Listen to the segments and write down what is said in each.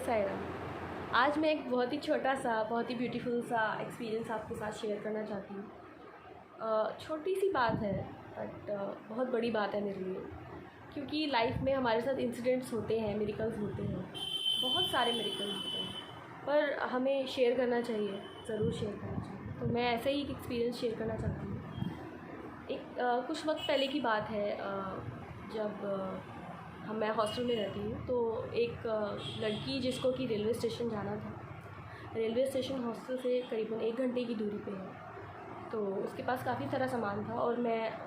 साईं राम। आज मैं एक बहुत ही छोटा सा, बहुत ही ब्यूटीफुल सा एक्सपीरियंस आपके साथ शेयर करना चाहती हूँ। छोटी सी बात है बट बहुत बड़ी बात है मेरे लिए, क्योंकि लाइफ में हमारे साथ इंसिडेंट्स होते हैं, मिरेकल्स होते हैं, बहुत सारे मिरेकल्स होते हैं, पर हमें शेयर करना चाहिए, ज़रूर शेयर करना चाहिए। तो मैं ऐसे ही एक एक्सपीरियंस शेयर करना चाहती हूँ। कुछ वक्त पहले की बात है, जब मैं हॉस्टल में रहती हूँ, तो एक लड़की जिसको कि रेलवे स्टेशन जाना था, रेलवे स्टेशन हॉस्टल से करीबन 1 घंटे की दूरी पे है, तो उसके पास काफ़ी सारा सामान था और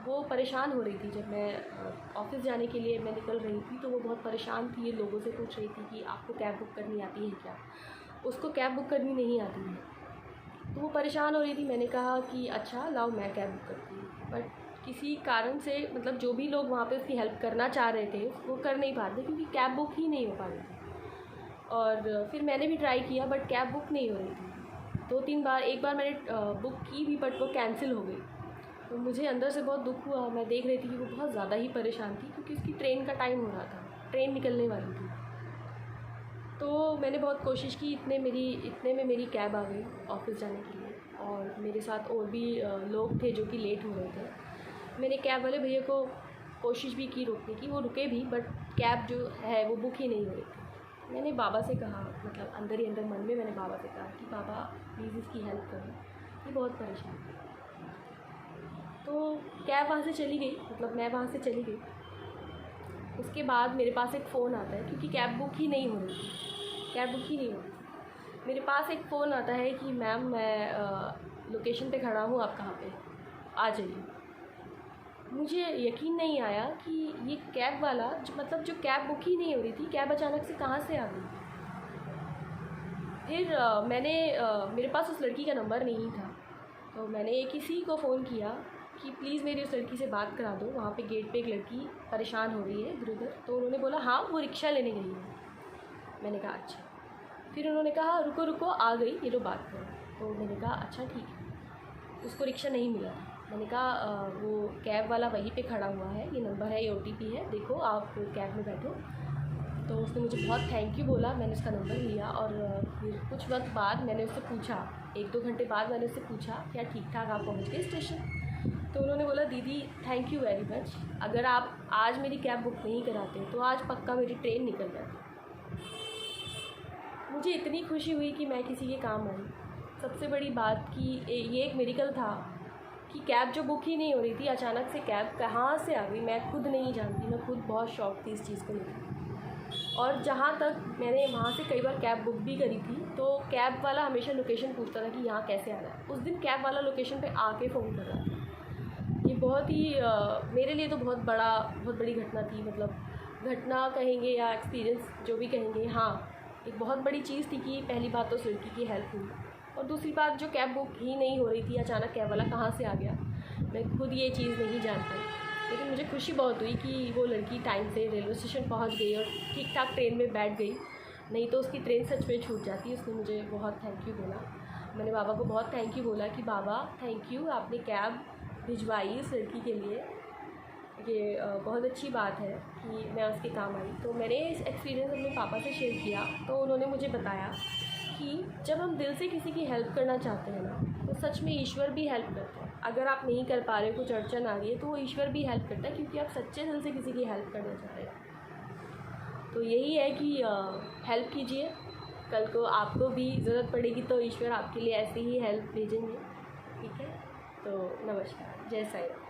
वो परेशान हो रही थी। जब मैं ऑफ़िस जाने के लिए मैं निकल रही थी, तो वो बहुत परेशान थी, ये लोगों से पूछ रही थी कि आपको कैब बुक करनी आती है क्या। उसको कैब बुक करनी नहीं आती है, तो वो परेशान हो रही थी। मैंने कहा कि अच्छा लाओ मैं कैब बुक करती हूँ, बट किसी कारण से मतलब जो भी लोग वहाँ पे उसकी हेल्प करना चाह रहे थे वो कर नहीं पा रहे थे, क्योंकि कैब बुक ही नहीं हो पा रही थी। और फिर मैंने भी ट्राई किया बट कैब बुक नहीं हो रही थी। 2-3 बार, एक बार मैंने बुक की भी बट वो कैंसिल हो गई। तो मुझे अंदर से बहुत दुख हुआ। मैं देख रही थी कि वो बहुत ज़्यादा ही परेशान थी, क्योंकि उसकी ट्रेन का टाइम हो रहा था, ट्रेन निकलने वाली थी। तो मैंने बहुत कोशिश की, इतने में मेरी कैब आ गई ऑफ़िस जाने के लिए, और मेरे साथ और भी लोग थे जो कि लेट हो रहे थे। मैंने कैब वाले भैया को कोशिश भी की रोकने की, वो रुके भी, बट कैब जो है वो बुक ही नहीं हो रही थी। मैंने बाबा से कहा, मतलब अंदर ही अंदर मन में मैंने बाबा से कहा कि बाबा प्लीज़ इसकी हेल्प करो, ये बहुत परेशान है। तो कैब वहाँ से चली गई, मतलब मैं वहाँ से चली गई। उसके बाद मेरे पास एक फ़ोन आता है, क्योंकि कैब बुक ही नहीं हो रही थी, कैब बुक ही नहीं हो रही थी। मेरे पास एक फ़ोन आता है कि मैम मैं लोकेशन पे खड़ा हूँ, आप कहाँ पे, आ जाइए। मुझे यकीन नहीं आया कि ये कैब वाला जो कैब बुक ही नहीं हो रही थी, कैब अचानक से कहाँ से आ गई। फिर मेरे पास उस लड़की का नंबर नहीं था, तो मैंने किसी को फ़ोन किया कि प्लीज़ मेरी उस लड़की से बात करा दो, वहाँ पे गेट पे एक लड़की परेशान हो रही है इधर उधर। तो उन्होंने बोला हाँ वो रिक्शा लेने गई है। मैंने कहा अच्छा। फिर उन्होंने कहा रुको रुको आ गई, ये लो बात करो। तो मैंने कहा अच्छा ठीक है। उसको रिक्शा नहीं मिला। मैंने कहा वो कैब वाला वहीं पे खड़ा हुआ है, ये नंबर है, ये OTP है, देखो आप कैब में बैठो। तो उसने मुझे बहुत थैंक यू बोला। मैंने उसका नंबर लिया और फिर कुछ वक्त बाद मैंने उससे पूछा, 1-2 घंटे बाद मैंने उससे पूछा क्या ठीक ठाक आप पहुँच गए स्टेशन। तो उन्होंने बोला दीदी थैंक यू वेरी मच, अगर आप आज मेरी कैब बुक नहीं कराते तो आज पक्का मेरी ट्रेन निकल जाती। मुझे इतनी खुशी हुई कि मैं किसी के काम आई। सबसे बड़ी बात कि ये एक मिरेकल था कि कैब जो बुक ही नहीं हो रही थी, अचानक से कैब कहाँ से आ गई मैं खुद नहीं जानती। मैं खुद बहुत शॉक थी इस चीज़ को लेकर। और जहाँ तक मैंने वहाँ से कई बार कैब बुक भी करी थी, तो कैब वाला हमेशा लोकेशन पूछता था कि यहाँ कैसे आना है। उस दिन कैब वाला लोकेशन पे आके फ़ोन कर रहा था। ये बहुत ही मेरे लिए तो बहुत बड़ी घटना थी। मतलब घटना कहेंगे या एक्सपीरियंस जो भी कहेंगे, हाँ एक बहुत बड़ी चीज़ थी कि पहली बात तो उस लड़की की हेल्प हुई, और दूसरी बात जो कैब बुक ही नहीं हो रही थी, अचानक कैब वाला कहाँ से आ गया मैं खुद ये चीज़ नहीं जान पाई। लेकिन मुझे खुशी बहुत हुई कि वो लड़की टाइम से रेलवे स्टेशन पहुंच गई और ठीक ठाक ट्रेन में बैठ गई, नहीं तो उसकी ट्रेन सच में छूट जाती। उसने मुझे बहुत थैंक यू बोला। मैंने बाबा को बहुत थैंक यू बोला कि बाबा थैंक यू, आपने कैब भिजवाई उस लड़की के लिए, ये बहुत अच्छी बात है कि मैं उसके काम आई। तो मैंने इस एक्सपीरियंस अपने पापा से शेयर किया, तो उन्होंने मुझे बताया कि जब हम दिल से किसी की हेल्प करना चाहते हैं ना, तो सच में ईश्वर भी हेल्प करता है। अगर आप नहीं कर पा रहे हो, कुछ अड़चन आ गई है, तो वो ईश्वर भी हेल्प करता है, क्योंकि आप सच्चे दिल से किसी की हेल्प करना चाह रहे हैं। तो यही है कि हेल्प कीजिए, कल को आपको भी ज़रूरत पड़ेगी तो ईश्वर आपके लिए ऐसे ही हेल्प भेजेंगे। ठीक है, तो नमस्कार, जय साईं राम।